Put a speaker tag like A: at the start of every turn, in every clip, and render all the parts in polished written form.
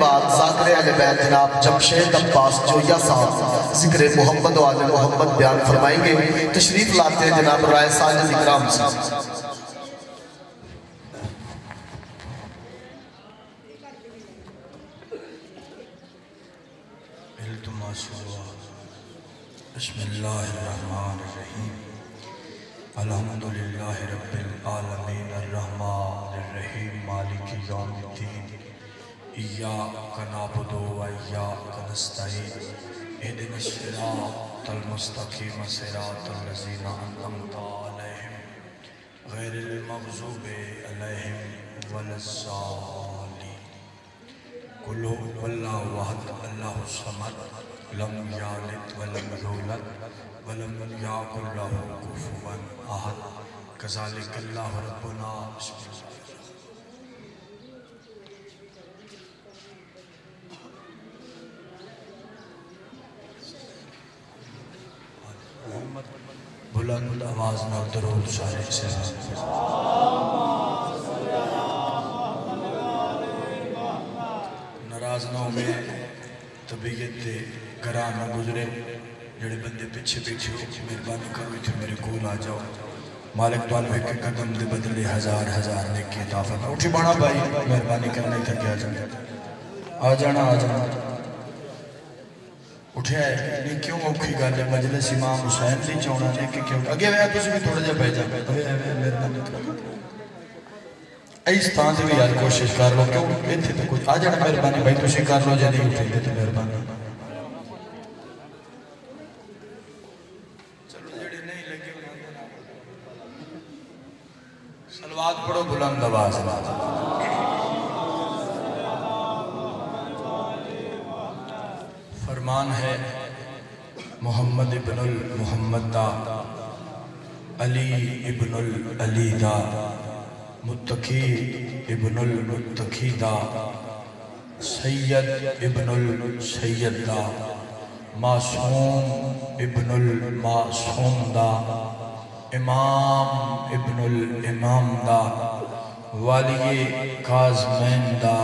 A: بعد ذاکر اہل بیت جناب جمشید عباس جویا صاحب ذکر محمد و آل محمد بیان فرمائیں گے. تشریف لاتے ہیں جناب رائے ساجد اکرام صاحب.
B: بسم اللہ الرحمن الرحیم. الحمدللہ رب العالمین الرحمن الرحیم مالک یوم الدین. ایاک نعبد و ایاک نستعین. اہدنا الصراط المستقیم صراط الذین انعمت علیہم غیر المغضوب علیہم ولا الضالین. قل هو اللہ احد اللہ الصمد لم یلد ولم یولد ولم یکن لہ کفوا احد. کذالک اللہ ربنا. بسم اللہ. بلند آواز میں درود شریف سے ناراض نہ ہوئے. طبیعت گران نہ گزرے. جڑے بندے پیچھے پیچھے مہربانی کرو تھے میرے کول آ جاؤ. مالک طالب کے قدم دے بدلے ہزار ہزار نیکی عطا فرما. اٹھی بانا بھائی مہربانی کرنے تھا کہ آ جانا آ جانا. اٹھے آئے نہیں کیوں اوکھی گا لے مجلس امام حسین نہیں چاہنا نہیں کہ کیوں اگے ویا تو بھی تھوڑا جا بیجا مہربانی کرو. ایس تاں سے بھی یار کوشش کر لو کیوں ایتھے تو کچھ آ جانا مہربانی بھائی تو کر لو جا نہیں اٹھے تو مہربانی. چلو جڑے نہیں لگے صلوات پڑھو بلند آواز. فرمان ہے محمد ابن المحمد دا علی ابن العلی دا متقی ابن المتقی دا سید ابن السید دا معصوم ابن المعصوم دا امام ابن الامام دا والی کاظمین دا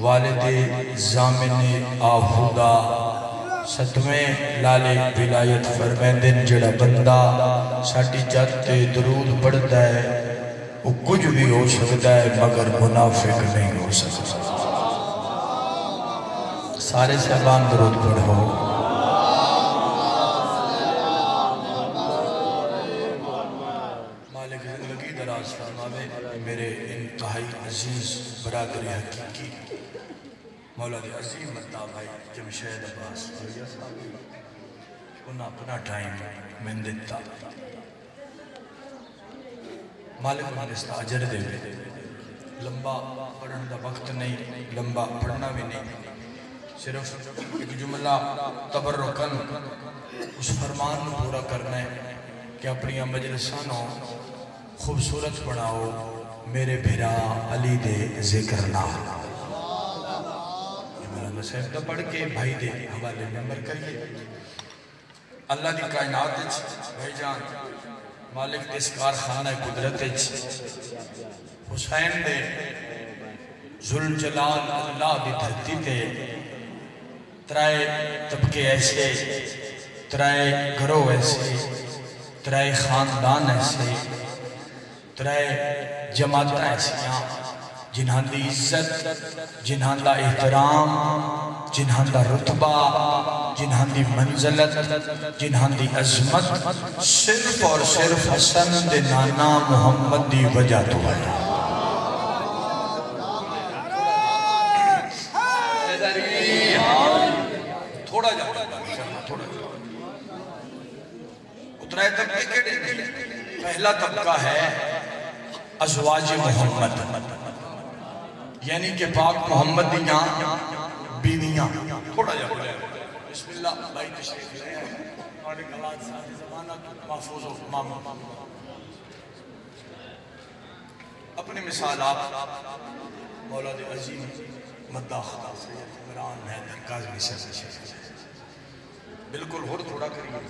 B: والد زامن آہودہ ستویں لالے ولایت فرمیندن جڑا بندہ ساٹی جاتے درود پڑھتا ہے وہ کچھ بھی ہو سکتا ہے مگر منافق نہیں ہو سکتا. سارے صحبان درود پڑھو. مالک زندگی دراز فرماوے. میرے انتہائی عزیز برادری حقیقی مولا دے عظیم مطلع بھائی جمشید عباس انہاں اپنا ٹائم میں دیتا. مالک انہاں نے اجر دے لمبا پڑھن دا وقت نہیں لمبا پڑھنا بھی نہیں. صرف ایک جملہ تبرکن اس فرمان میں پورا کرنا ہے کہ اپنی مجلسانوں خوبصورت بناؤ میرے بھرا علی دے ذکر نہ. صاحب دا پڑھ کے بھائی دے حوالے نمبر کریے. اللہ دی کائنات بھائی جان مالک دے اس کارخانہ قدرت حسین دے ذوالجلال اللہ دی دھرتی تے ترائے طبقے ایسے ترائے گھروں ایسے ترائے خاندان ایسے ترائے جماعت ایسیاں جنہاں دی عزت جنہاں دا احترام جنہاں دا رتبہ جنہاں دی منزلت جنہاں دی عظمت صرف اور صرف حسن دے نانا محمد دی وجہ تو ہے. تھوڑا جا اترائے طبقے کے پہلا طبقہ ہے ازواج محمد یعنی کہ پاک محمد دیاں بیویاں. تھوڑا جا بسم اللہ بھائی تشریف لے آئے اور ایک آواز ساتھ زمانہ محفوظ و ماما. اپنی مثال آپ مولا دے عظیم مداح سید عمران حیدر کاظمی سے بالکل ہور تھوڑا کریے.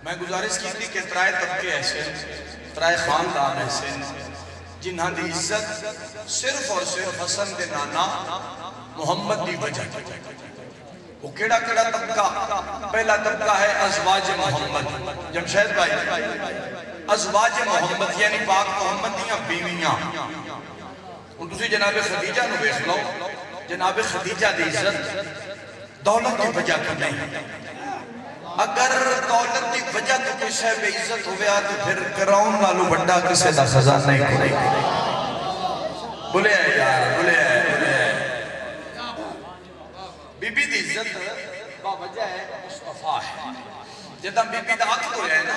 B: میں گزارش کی تھی کہ ترائے طبقے ایسے ترائے خاندان ایسے جنہاں دی عزت صرف اور صرف حسن دے نانا محمد دی وجہ وہ کیڑا کیڑا طبقہ؟ پہلا طبقہ ہے ازواج محمد. جمشید بھائی ازواج محمد یعنی پاک محمد دیاں بیویاں. ان تسی جناب خدیجہ نو بیس لو. جناب خدیجہ دی عزت دولت کی وجہ تو نہیں. اگر دولت کی وجہ تو کوئی شے بے عزت ہویا تو پھر کراؤن نالو بڑا کسے دا خزانہ نہیں کوئی. بولے ہے یار بولے ہے بولے ہے. بی بی دی عزت با وجہ ہے مصطفیٰ ہے. جدہ بی بی دا حق تو ہے نا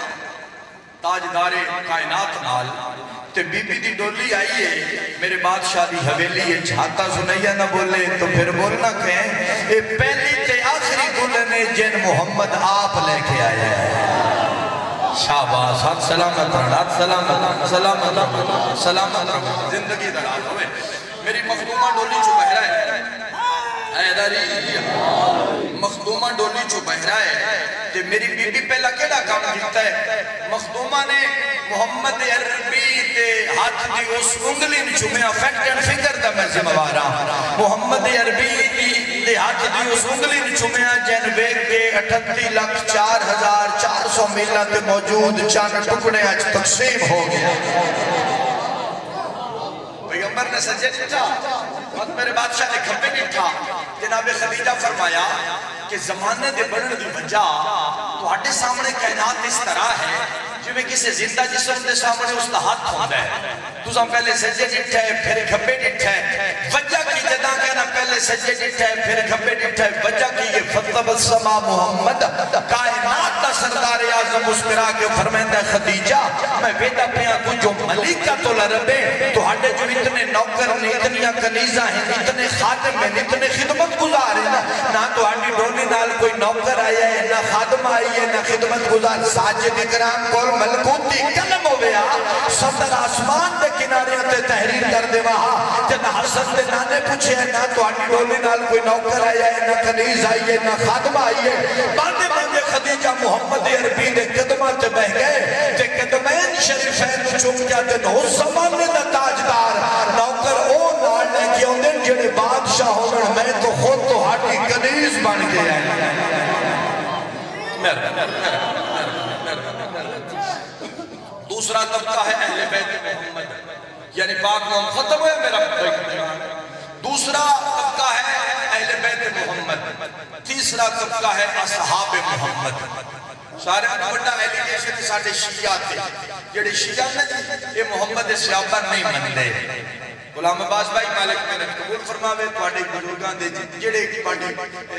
B: تاجدار کائنات نال تے بی بی دی ڈولی آئی ہے میرے بادشاہ دی حویلی ہے. جھاتا سنیا نہ بولے تو پھر بولنا کہیں اے پہلی تے آخری گلنے جن محمد آپ لے کے آیا ہے. شاباش حد سلامت رہا حد سلامت سلامت رہا سلامت رہا زندگی دراز ہوئے. میری مخدومہ ڈولی چھو بہرہ ہے مخدومہ ڈولی چھو بہرہ ہے کہ میری بی بی پہلا کیڑا کام کیتا ہے. مخدومہ نے محمد عربی تے ہاتھ دی اس انگلی نے چھومیا فیکٹ اینڈ فنگر دا میں ذمہوارا. محمد عربی تے ہاتھ دی اس انگلی نے چھومیا جن بیگ کے 38,04,400 میلہ تے موجود چاند ٹکڑے آج تقسیم ہو گیا. پیغمبر نے سجے نہیں تھا وقت میرے بادشاہ نے کھپے نہیں تھا. جناب خدیجہ فرمایا کہ زمانے دے بڑھن دی وجہ تو ہٹے سامنے کائنات اس طرح ہے جو میں کسی زندہ جسم دے سامنے اس کا ہاتھ ہوتا ہے. تو سام پہلے سجے ڈٹھا ہے پھر کھپے ڈٹھا ہے. وجہ کی جدا کہنا پہلے سجے ڈٹھا ہے پھر کھپے ڈٹھا ہے. وجہ کی یہ فتب السما محمد کائنات دا سردار اعظم مسکرا کے فرمائندہ خدیجہ میں بیٹا پیا کو جو ملیکہ تو لربے تو ہٹے جو اتنے نوکر نے اتنیاں کنیزہ ہیں اتنے خادم ہیں اتنے خدمت گزار ہیں نہ تو ہٹی ڈولی نال کوئی نوکر آیا ہے نہ خادم آئی ہے نہ خدمت گزار. ساجد اکرام کول ملکوتی کلم ہو گیا صدر آسمان دے کنارے تے تحریر کر دے وہاں جنہ حسن دے نانے پوچھے ہیں نہ تو ہٹی ڈولی نال کوئی نوکر آیا ہے نہ کنیز آئی ہے نہ خادم آئی ہے. باندے باندے خدیجہ محمد عربی دے قدمات بہ گئے تے قدمین شریفین چوم گیا تے نو زمانے دا تاجدار نوکر او نال لے کے ہوندے جڑے بادشاہ ہوگن میں تو خود تو ہٹی کنیز بن گیا ہے. دوسرا طبقہ ہے اہل بیت محمد یعنی پاک محمد ختم ہے میرا. دوسرا طبقہ ہے اہل بیت محمد. تیسرا طبقہ ہے اصحاب محمد. سارے انہوں بڑا ایلیگیشن ساڑھے شیعہ تھے جڑے شیعہ نے یہ محمد صحابہ نہیں مندے. غلام عباس بھائی مالک میں نے قبول فرماوے توڑے بزرگان دے جڑے کی باڑی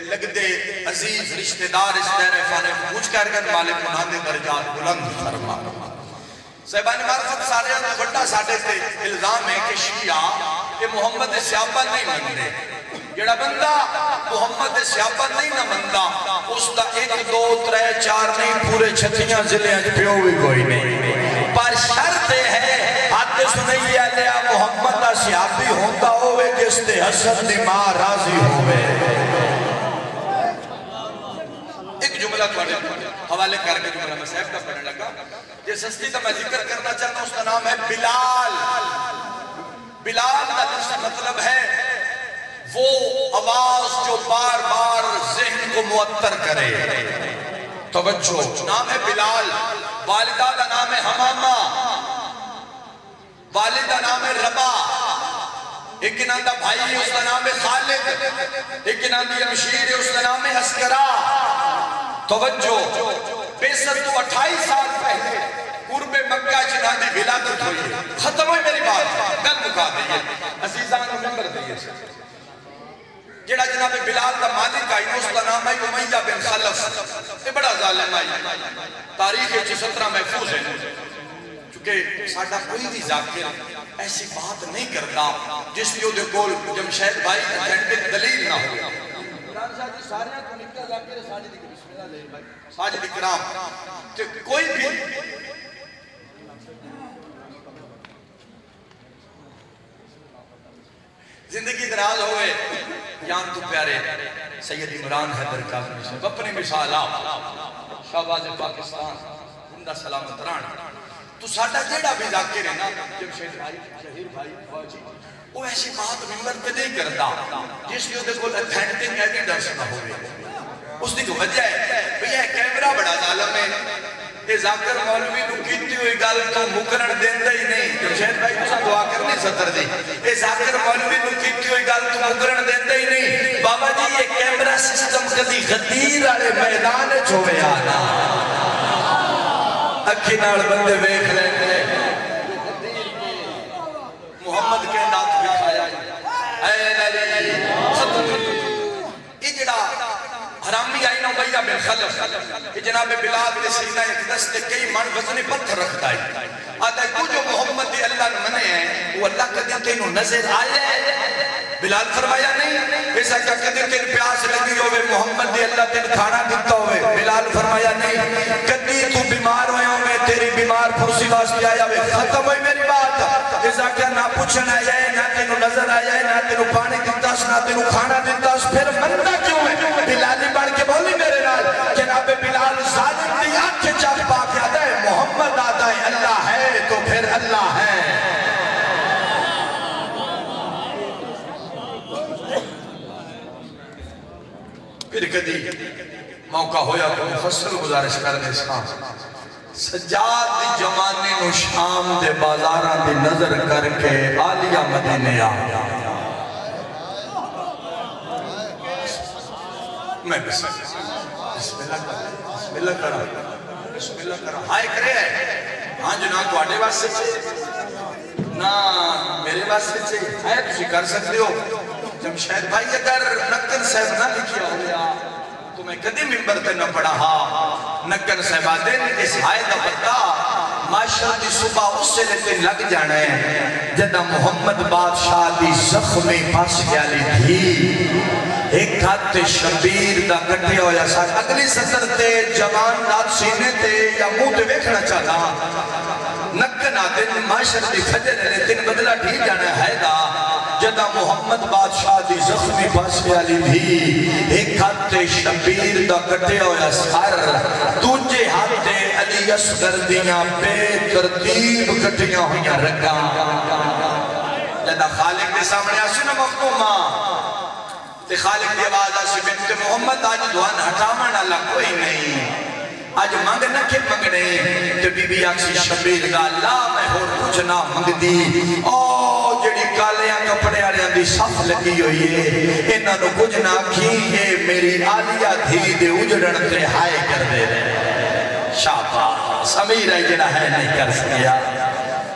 B: لگ دے عزیز رشتہ دار اس دیر فانے پوچھ کر گن مالک منان دے درجات بلند فرما. صاحبان معرفت سارے انہوں بڑا ساڑھے سے الزام ہے کہ شیعہ یہ محمد صحابہ نہیں مندے. جڑا بندہ محمد صحابہ نہیں نہ مندہ اس دا 1 2 3 4 نہیں پورے 36 ضلع پیو بھی کوئی نہیں. پر شرط ہے آتے سنیے لیا محمد صحابی ہوتا ہوئے جس تے حسن دی ماں راضی ہوئے. ایک جملہ توڑے حوالے کر کے جملہ میں صاحب کا پڑھنے لگا یہ سستی تو میں ذکر کرنا چاہتا ہوں. اس کا نام ہے بلال. بلال کا مطلب ہے وہ آواز جو بار بار ذہن کو معطر کرے. توجہ نام ہے بلال. والدہ کا نام ہے حمامہ. والدہ نام ہے ربا. ایک نام دا بھائی ہے اس کا نام ہے خالد. ایک نام دی امشیر ہے اس کا نام ہے اسکرا. توجہ 28 سال پہلے قرب مکہ جنہاں دی ولادت ہوئی. ختم ہوئی میری بات گل مکا دیئے عزیزان ممبر دیئے. جڑا جناب بلال دا مالک آئی اس کا نام ہے امیہ بن خلف. یہ بڑا ظالم آئی. تاریخ 17 محفوظ ہے چونکہ ساڑھا کوئی بھی ذاکر ایسی بات نہیں کرتا جس لیے دے کول جمشید بھائی اتھینٹک دلیل نہ ہو. ساجد اکرام کہ کوئی بھی زندگی دراز ہوئے یان تو پیارے سید عمران حیدر کاظمی سے اپنی مثال آپ شہباز پاکستان زندہ سلامت ران تو ساڑھا جیڑا بھی ذاکر ہے نا جمشید بھائی شہیر بھائی فوجی
C: وہ ایسی بات ممبر پہ نہیں کرتا جس کی اندر کوئی اتھینٹک ایویڈنس نہ ہوئے. اس کی وجہ ہے بھئی یہ کیمرہ بڑا ظالم ہے. یہ ذاکر مولوی نو کیتی ہوئی گل تو مکرن دیندہ ہی نہیں. جمشید بھائی کو دعا کرنے ستر دی. یہ ذاکر مولوی نو کیتی ہوئی گل تو مکرن دیندہ ہی نہیں. بابا جی یہ کیمرہ سسٹم کدی غدیر آلے میدان چھوئے آنا اکھی نال بندے بیکھ لینے محمد کے نات بکھایا اے نبی ختم. یہ جڑا حرامی آئی نہ بیہ بن خلف کہ جناب بلال دے سینہ ایک دست کئی من وزن پتھر رکھتا ہے. آتا ہے کچھ جو محمد دی اللہ نے منے ہیں وہ اللہ کا دن تینوں نظر آئے ہیں. بلال فرمایا نہیں ایسا کیا کدی تین پیاس لگی ہوئے محمد دی اللہ تین کھانا دیتا ہوئے. بلال فرمایا نہیں کدی تو بیمار ہوئے ہوئے تیری بیمار پھرسی واسطے آیا ہوئے. ختم ہوئی میری بات. ایسا کیا نہ پوچھنا آیا ہے نہ تینوں نظر آیا ہے نہ تینوں پانی دیتا نہ تینوں کھانا دیتا. پھر مندہ کیوں ہے؟ بلالی بڑھ کے بولی میرے نال جناب بلال ظالم دی آنکھ چاپ پا کے آتا ہے محمد آتا ہے اللہ ہے تو پھر اللہ ہے. پھر کدی موقع ہویا کہ مفصل گزارش کرنے ساں سجاد دی جمانے نو شام دے بازاراں دی نظر کر کے آلیہ مدینے آیا. میں بسم اللہ کرا بسم اللہ کرا ہائے کرے ہے. ہاں جناب تو آٹے واسطے چھے نا میرے واسطے چھے ہے تُسی کر سکتے ہو. جمشید بھائی اگر نکن صاحب نہ لکھیا ہویا تو میں کدی ممبر تے نہ پڑھا ہاں. نکن صاحب آدھیں اس ہائے دا پتا معاشر دی صبح اس سے لیتے لگ جانے ہیں جدہ محمد بادشاہ دی زخمی پاس گیالی تھی. ایک ہاتھ شبیر دا کٹے ہویا ساتھ اگلی سطر تے جوان نات سینے تے یا منہ تے ویکھنا چاہتا نکن آدھیں معاشر دی فجر لیتے بدلہ ڈھی جانے ہے دا جدہ محمد بادشاہ دی زخمی پاس گیالی تھی. ایک ہاتھ شبیر دا کٹے ہویا سار دوجے ہاتھ علی اصغر دیاں بے ترتیب کٹیاں ہویاں رکھا. جدہ خالق دے سامنے آسی نا مفہومہ تے خالق دی آواز آسی بنت محمد آج دوان ہٹامان اللہ کوئی نہیں آج مانگ نہ کہ مانگنے تے بی بی آکسی شبیر دا اللہ میں ہو کچھ نہ مانگ دی. او جڑی کالیاں کپڑے آلیاں دی صف لگی ہوئی ہے انہاں نو کچھ نہ کھی یہ میری آلیہ دھی دے اجڑن تے ہائے کر دے رہے. شاباش امیر ہے جڑا ہے نہیں کر سکیا.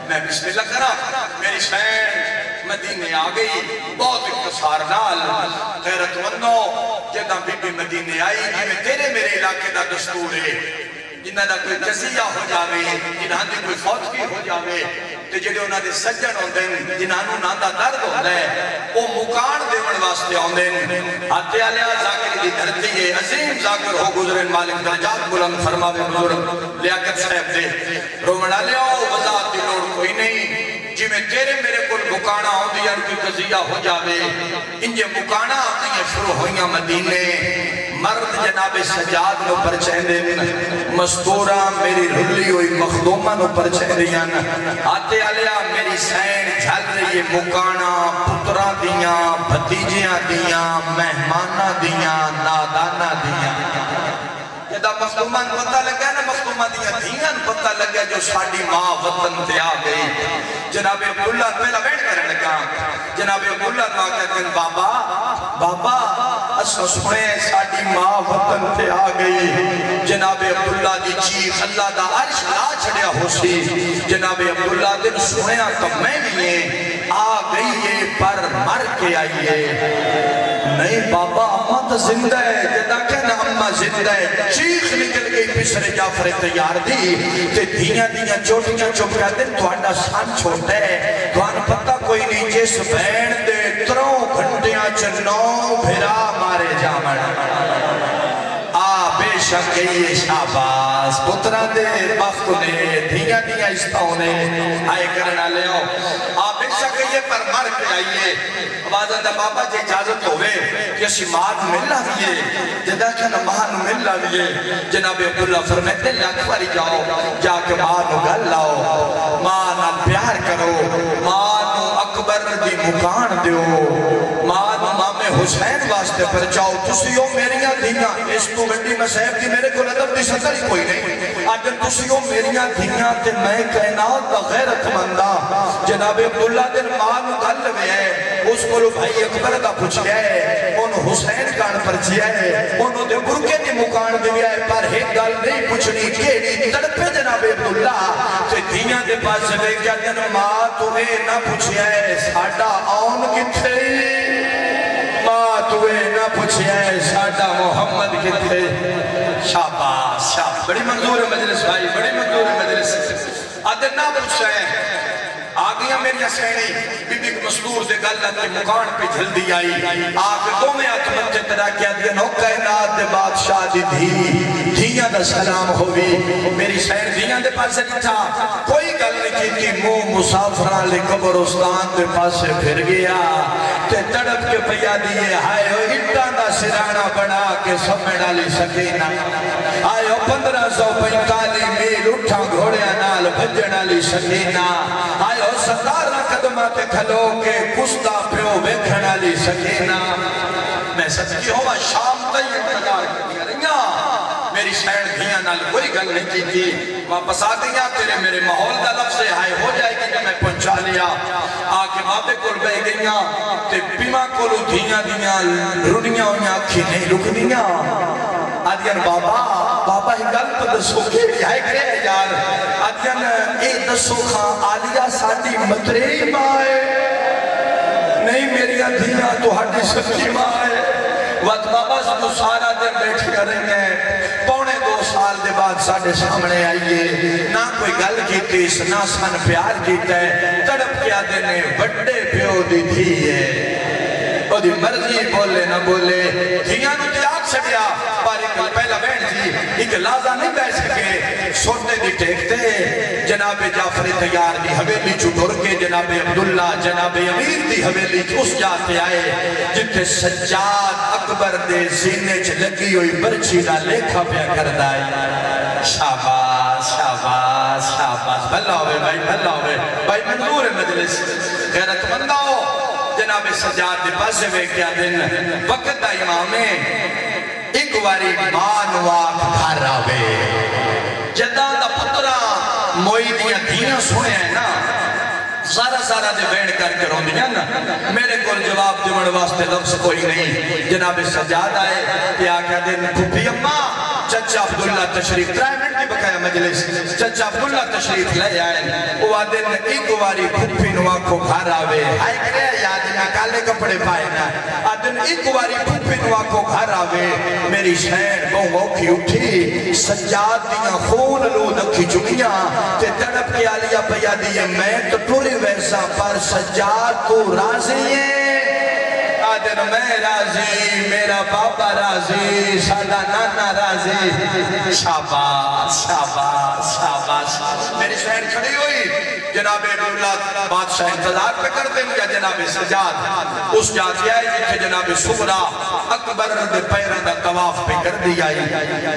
C: میں بسم اللہ کرا میری شہر مدینے آگئی بہت اقتصار نال غیرت مندو جدہ بی بی مدینے آئی جنہیں تیرے میرے علاقے دا دستور ہے جنہ دا کوئی جزیہ ہو جاوے جنہ دی کوئی فوت بھی ہو جاوے تے جڑے انہاں دے سجن ہوندیں جنہاں نو نا دا درد ہوندا ہے او مکان دیون واسطے ہوندیں. آتے آلیا ذاکر دی دھرتی ہے عظیم ذاکر ہو گزرن مالک درجات بلند فرماوے بزرگ لیاقت صاحب دے رومن آلیا وضاحت دی لوڑ کوئی نہیں. جی میں تیرے میرے کل مکانہ ہوں دیا کوئی قضیہ ہو جاوے انجھے مکانہ آتی شروع ہوئیاں مدینے مرد جناب سجاد نو پرچین دیں مستورہ میری رلی ہوئی مخدومہ نو پرچین دیں آتے آلیا میری سین جھل رہی مکانہ پترہ دیاں بھتیجیاں دیاں مہمانہ دیاں نادانہ دیاں. جدہ مخدومان پتہ لگا نا مخدومہ دیا دھیان پتہ لگا جو ساڑی ماں وطن تے آ گئی. جناب عبداللہ پہلا بیٹھ کر لگا جناب عبداللہ ماں کہتے ہیں بابا اسو سنے ساڑی ماں وطن تے آ گئی. جناب عبداللہ دی چیخ اللہ دا عرش لا چھڑیا ہو سی. جناب عبداللہ دن سنیا تو میں بھی یہ آ گئی ہے پر مر کے آئیے. نہیں بابا اممہ تو زندہ ہے جدہ کہنا اممہ زندہ ہے. چیخ نکل گئی پسر جعفر تیار دی تے دھیاں چوٹیاں چپ کہتے ہیں تو آنڈا سان چھوٹا ہے تو آن پتہ کوئی نہیں جس بین دے تروں گھنٹیاں چنوں بھرا مارے جامن. بے شک یہ شاباز پترہ دے بخت نے دھیاں استاؤں نے آئے کرنا لے آؤ. بے شک یہ پر مر کے آئیے. آوازہ دا بابا جی اجازت ہوئے کہ اسی ماں ملنا دیئے جدہ کہنا ماں ملنا دیئے. جناب عبداللہ فرمیتے لکھ پاری جاؤ جا کے ماں گل لاؤ ماں نال پیار کرو ماں اکبر دی مکان دیو مامے حسین واسطے پر چاہو تسیو میریاں دھیاں اس تو گنڈی مسیب کی میرے کو لدب دی سطر ہی کوئی نہیں اگر تسیو میریاں دھیاں تے میں کائنات دا غیرت مندہ جناب عبداللہ دن مان گل میں ہے اس کو بھائی اکبر دا پوچھیا ہے انہوں حسین کان پر جیا ہے انہوں دے برکے دی مکان دیا ہے پر ایک گل نہیں پوچھنی کیڑی تڑپے جناب عبداللہ تے دھیاں دے پاس لے کیا دن ماں تمہیں نہ پوچھیا ہے ساڑھا آن کتھے ماں تمہیں نہ پوچھیا ہے ساڑھا محمد کتھے شاباش شاباش بڑی منظور ہے مجلس بھائی بڑی منظور ہے مجلس آدھر نہ پوچھا ہے آگیاں میری سینی بی بی مصدور دے گلت کے مکان پہ جھل دی آئی آگے دو میں اتمت ترا کیا دیا نو کائنات دے بادشاہ دی دھیاں دا سلام ہوئی میری سین دھیاں دے پاس نہیں تھا کوئی گل نہیں کی مو مسافران لے قبرستان دے پاس سے پھر گیا تے تڑپ کے پیا دیئے آئے ہو اٹھا دا سرانہ بنا کے سمڑا لی سکینہ آئے ہو 1545 میل اٹھا گھوڑیا نال بھجنا لی سکینہ آئے ہو 17 قدمات کھلو کے کستا پیو بیکھنا لی سکینہ میں سچی ہوا شام تئی انتظار کر دیا میری شہر دھیاں نال کوئی گل نہیں کی تھی واپس آ گیا تیرے میرے ماحول دا لفظ ہائے ہو جائے گی کہ میں پہنچا لیا آکے مابے کل بے گئیاں تے پیما کلو دھیاں دیاں رنیاں ہویاں کھی نہیں رکنیاں آدھیاں بابا ہی گل تو دسو کے آئے کرے یار آدھیاں اے دسو خان آلیہ ساڑی متری مائے نہیں میری دھیاں تو ہٹی سکی مائے وقت بابا تو سارا دن بیٹھ کر رہے ہیں 2.5 سال دے بعد ساڑھے سامنے آئیے نہ کوئی گل کیتی اس نہ سن پیار کیتا ہے تڑپ کیا دینے بڑے پیو دی تھی ہے او دی مرضی بولے نہ بولے دھیاں نو دی آگ سڑیا پاری کل پہلا بہن جی ایک لازہ نہیں بہ سکے سوٹے دی ٹیکتے جناب جعفر تیار دی حویلی چھوڑ کے جناب عبداللہ جناب امیر دی حویلی اس جاتے آئے جتے سجاد اکبر دے سینے چھ لگی ہوئی برچی نہ لیکھا پیا کردائی شاباش شاباش شاباش بھلا ہوئے بھائی منظور مجلس غیرت مندہ ہو جناب سجاد دے پاسے میں کیا دن وقت دا امامے ایک واری مانواک گھر آوے جدہ دا پترہ موئی دیاں دھیاں سنے ہیں نا سارا دے بین کر کے رون دیاں نا میرے کول جواب دیوڑ واسطے لفظ کوئی نہیں جناب سجاد آئے کیا کیا دن کھپی اممہ چچا عبداللہ تشریف 3 منٹ کی بقایا مجلس چچا عبداللہ تشریف لے آئے وہ دن ایک واری کھپی نوا کو گھر آوے آئے کرے یاد نہ کالے کپڑے پائے نا آدن ایک واری کھپی نوا کو گھر آوے میری شہر بہو موکی اٹھی سجاد دیاں خون لو دکھی چکیاں تے تڑپ کے آلیا پیا دیئے میں تو ٹوری ویسا پر سجاد تو راضی ہے آدن میں راضی میرا بابا راضی سادہ نانا راضی شاباش شاباش شاباش میری شہر کھڑی ہوئی جناب عبداللہ بادشاہ انتظار پہ کر دیں یا جناب سجاد اس جاتی آئی جتھے جناب سغرا اکبر دے پیرن دا طواف پہ کر دی آئی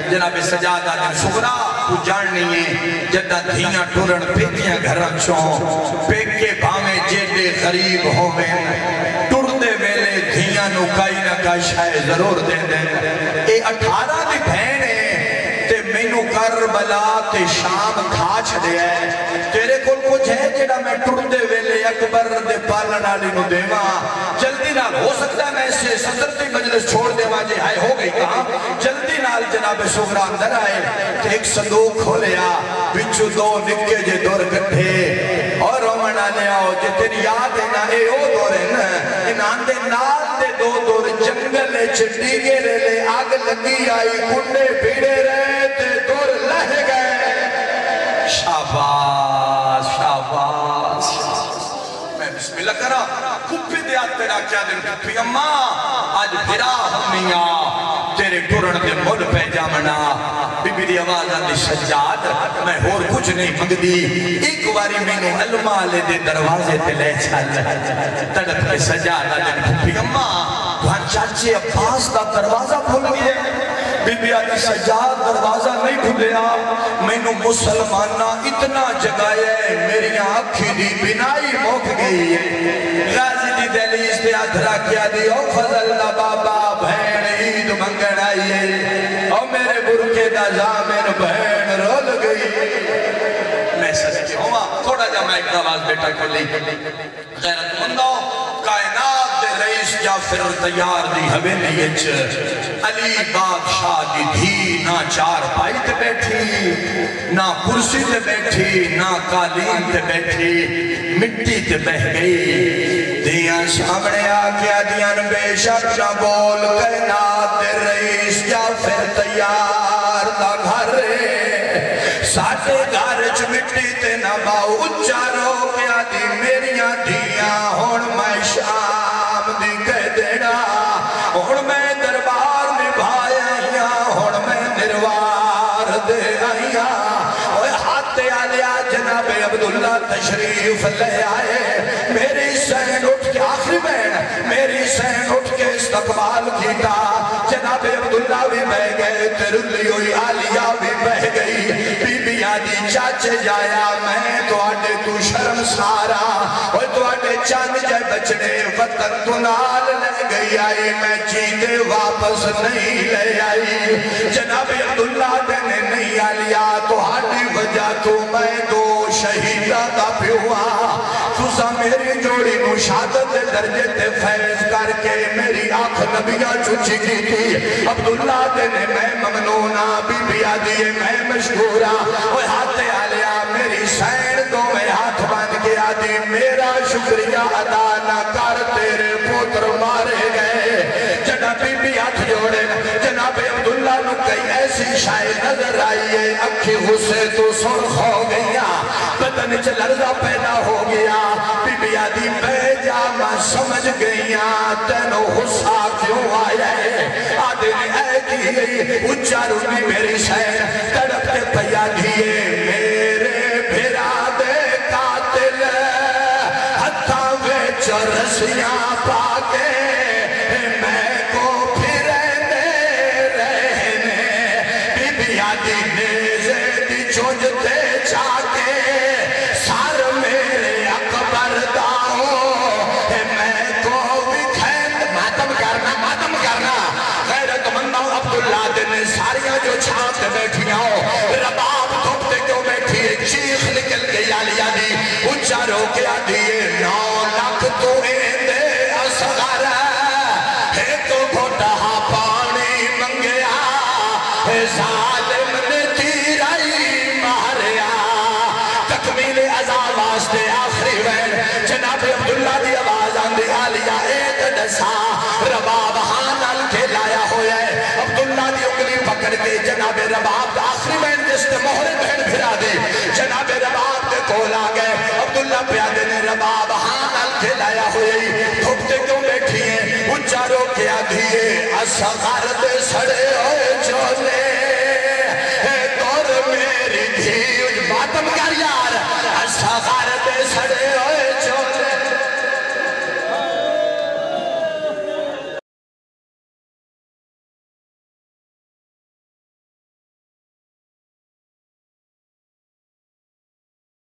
C: جناب سجاد آدم سغرا تو جاننی ہے جدہ دھیاں ٹورن پیکیاں گھرن چون پیکے بھامے جیدے غریب ہوئے ٹردے ویلے دھیاں نو کائی نہ کائی شاہ ضرور دے دیں اے 18 دی بہن ہے تے مینو کربلا تے شام کھاچ دے ہے تیرے کل کچھ ہے جڑا میں ٹردے ویلے اکبر دے پالنا لی نو دے ماں جلدی نال ہو سکتا ہے میں سے 70 مجلس چھوڑ دے ماں جی ہائے ہو گئی کہاں جلدی نال جناب سغرا اندر آئے تے ایک صندوق کھولیا بچو 2 نکے جے دور گٹھے اور رومنہ لے آؤ جے تیری یاد ہے نا اے او دور ہے نا ان آندے نال دے 2 دور جنگل چٹی گے رے لے آگ لگی آئی کنڈے بھیڑے رہے تے دور لہ گئے شاباش شاباش میں بسم اللہ کرا کپی دیات تیرا کیا دن کپی اممہ آج بھرا ہمیاں تیرے ٹورن دے مل پہ جامنا بی بی دی آواز آندی سجاد میں اور کچھ نہیں مگ دی ایک واری میں نے علماء لے دے دروازے تے لے چال تڑپ کے سجاد آدن کپی اممہ وہاں چاچے عباس دا دروازہ کھول گئے بی بی آدھی سجاد دروازہ نہیں کھلیا میں نے مسلمانہ اتنا جگایا ہے میری آنکھی دی بنائی موک گئی ہے غازی دی دی دہلیز تے ہاتھ رکھ کے دی او فضل دا بابا بہن عید منگن آئیے او میرے برکے دا زامن بہن رول گئی میں سچ ہوا تھوڑا جا میں ایک آواز بیٹا کو لی غیرت مندو کائنات دے رئیس جعفر تیار دی حویلی اچ علی بادشاہ دی دھی نہ چار پائی تے بیٹھی نہ کرسی تے بیٹھی نہ قالین تے بیٹھی مٹی تے بہ گئی دیاں سامنے آکیا دیاں بے شک نہ بول کائنات دے رئیس جعفر تیار دا گھر ساٹھے گارج مٹی تے نہ باؤ اچارو کیا دی میریاں دیاں ہون میں شام دی کہہ دینا ہون میں دربار نبھائے آئیاں ہون میں نروار دے آئیاں اوہ ہاتھے آلیا جناب عبداللہ تشریف لے آئے میری سین اٹھ کے آخری بین میری سین اٹھ کے استقبال کیتا جناب عبداللہ بھی بہ گئے ترلی ہوئی آلیا بھی بہ گئی بی بی آدھی چاچے جایا میں تو آٹے تو شرم سارا اور تو آٹے چاند جائے بچنے وطن تو نال لے گئی آئی میں چیتے واپس نہیں لے آئی جناب عبداللہ دینے نہیں آلیا تو آٹی وجہ تو میں دو شہیدہ دا پیوا تُسا میری جوڑی مشاہدت درجے تے فیض کر کے میری آنکھ نبیہ چوچی کی تھی عبداللہ دینے میں ممنونہ بی بی آدھیے میں مشہورہ وہ ہاتھے آلیا میری سین دو میں ہاتھ باندھ کے آدھی میرا شکریہ ادا نہ کر تیرے پوتر مارے گئے جناب بی بی ہاتھ جوڑے جناب عبداللہ نو کئی ایسی شاید نظر آئیے اکھی غصے تو سرخ ہو گیا بدن چ لرزہ پیدا ہو گیا بی بی آدھی بے جا میں سمجھ گئیا تینو غصہ کیوں آیا ہے آدھے نے اے کی گئی اچارو بھی میری شہر تڑپ کے پیا دیئے میرے بھیرا دے قاتل ہتھاں ویچ رسیاں پاکے میں کو پھرے دے رہنے بی بی آدھی نیزے دی چونجتے چاکے سار میرے اکبر داؤ میں کو بھی کھینڈ ماتم کرنا غیرت مندہ عبداللہ دن ساریاں جو چھانتے بیٹھیاں ہو رباب دھوپتے کیوں بیٹھی ہے چیخ نکل گئی آلیا دی اچارو کیا دیئے 9 لاکھ تو ایندے اصغر ہے تو گھوٹا پانی منگیا ظالم نے تیرائی ماریا تکمیل عذاب واسطے آخری وین جناب عبداللہ دی آواز آندھی آلیا ایک دسا رباب ہانال کے لایا ہویا ہے عبداللہ دی انگلی پکڑ کے جناب رباب دا آخری وین جس نے مہر بہن پھرا دی جناب رباب دے کول آگئے عبداللہ پیادے نے رباب ہانال کے لایا ہوئی دھوپتے کیوں بیٹھی ہیں اچارو کیا دیئے اصغر دے سڑے ہوئے چولے